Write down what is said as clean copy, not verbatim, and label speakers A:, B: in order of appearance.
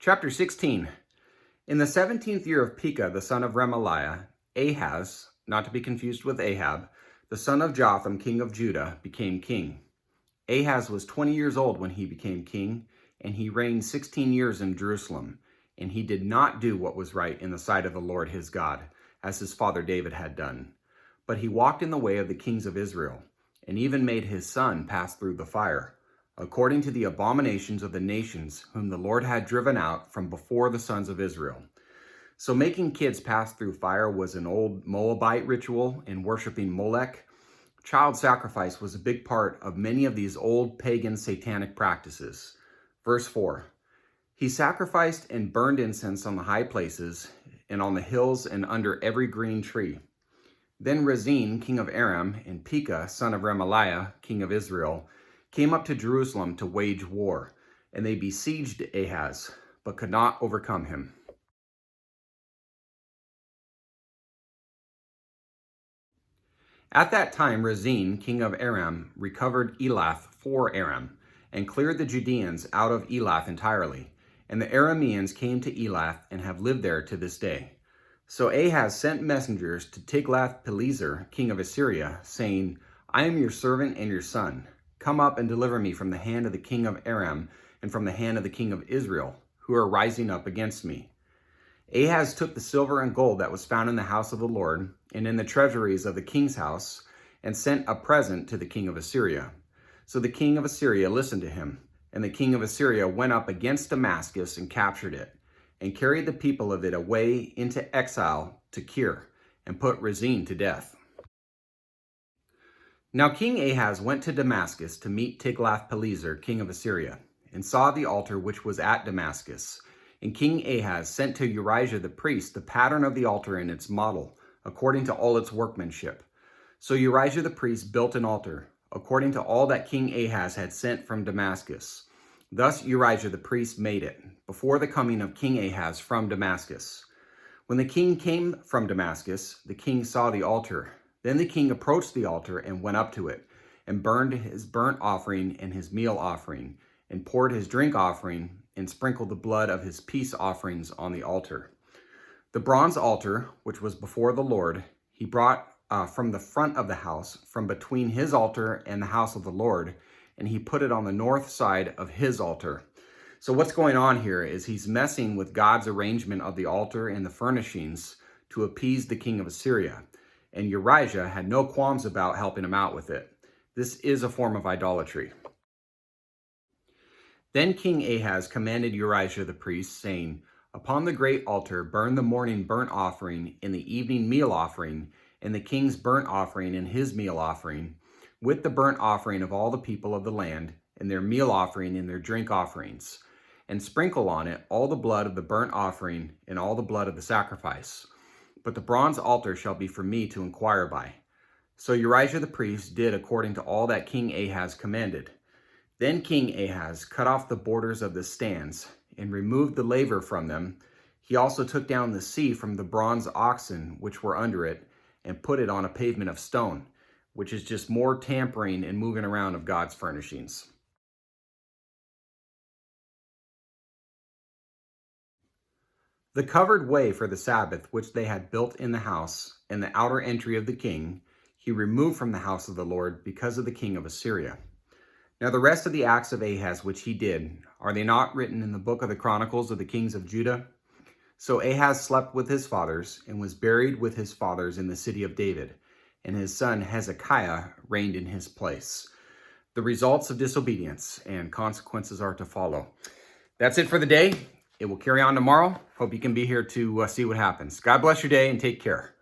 A: Chapter 16. In the 17th year of Pekah, the son of Remaliah, Ahaz, not to be confused with Ahab, the son of Jotham, king of Judah, became king. Ahaz was 20 years old when he became king, and he reigned 16 years in Jerusalem. And he did not do what was right in the sight of the Lord his God, as his father David had done. But he walked in the way of the kings of Israel, and even made his son pass through the fire, according to the abominations of the nations whom the Lord had driven out from before the sons of Israel. So making kids pass through fire was an old Moabite ritual in worshiping Molech. Child sacrifice was a big part of many of these old pagan satanic practices. Verse 4, he sacrificed and burned incense on the high places and on the hills and under every green tree. Then Rezin, king of Aram, and Pekah, son of Remaliah, king of Israel, came up to Jerusalem to wage war, and they besieged Ahaz, but could not overcome him. At that time, Rezin, king of Aram, recovered Elath for Aram, and cleared the Judeans out of Elath entirely. And the Arameans came to Elath and have lived there to this day. So Ahaz sent messengers to Tiglath-Pileser, king of Assyria, saying, I am your servant and your son. Come up and deliver me from the hand of the king of Aram and from the hand of the king of Israel, who are rising up against me. Ahaz took the silver and gold that was found in the house of the Lord and in the treasuries of the king's house, and sent a present to the king of Assyria. So the king of Assyria listened to him, and the king of Assyria went up against Damascus and captured it, and carried the people of it away into exile to Kir, and put Rezin to death. Now King Ahaz went to Damascus to meet Tiglath-Pileser, king of Assyria, and saw the altar which was at Damascus. And King Ahaz sent to Urijah the priest the pattern of the altar and its model, according to all its workmanship. So Urijah the priest built an altar, according to all that King Ahaz had sent from Damascus. Thus Urijah the priest made it, before the coming of King Ahaz from Damascus. When the king came from Damascus, the king saw the altar. Then the king approached the altar and went up to it, and burned his burnt offering and his meal offering, and poured his drink offering, and sprinkled the blood of his peace offerings on the altar. The bronze altar, which was before the Lord, he brought from the front of the house, from between his altar and the house of the Lord, and he put it on the north side of his altar. So what's going on here is he's messing with God's arrangement of the altar and the furnishings to appease the king of Assyria. And Urijah had no qualms about helping him out with it. This is a form of idolatry. Then King Ahaz commanded Urijah the priest, saying, Upon the great altar burn the morning burnt offering and the evening meal offering, and the king's burnt offering and his meal offering, with the burnt offering of all the people of the land, and their meal offering and their drink offerings, and sprinkle on it all the blood of the burnt offering and all the blood of the sacrifice. But the bronze altar shall be for me to inquire by. So Urijah the priest did according to all that King Ahaz commanded. Then King Ahaz cut off the borders of the stands and removed the laver from them. He also took down the sea from the bronze oxen which were under it and put it on a pavement of stone, which is just more tampering and moving around of God's furnishings. The covered way for the Sabbath, which they had built in the house, and the outer entry of the king, he removed from the house of the Lord because of the king of Assyria. Now the rest of the acts of Ahaz which he did, are they not written in the book of the Chronicles of the kings of Judah? So Ahaz slept with his fathers, and was buried with his fathers in the city of David, and his son Hezekiah reigned in his place. The results of disobedience and consequences are to follow. That's it for the day. It will carry on tomorrow. Hope you can be here to see what happens. God bless your day and take care.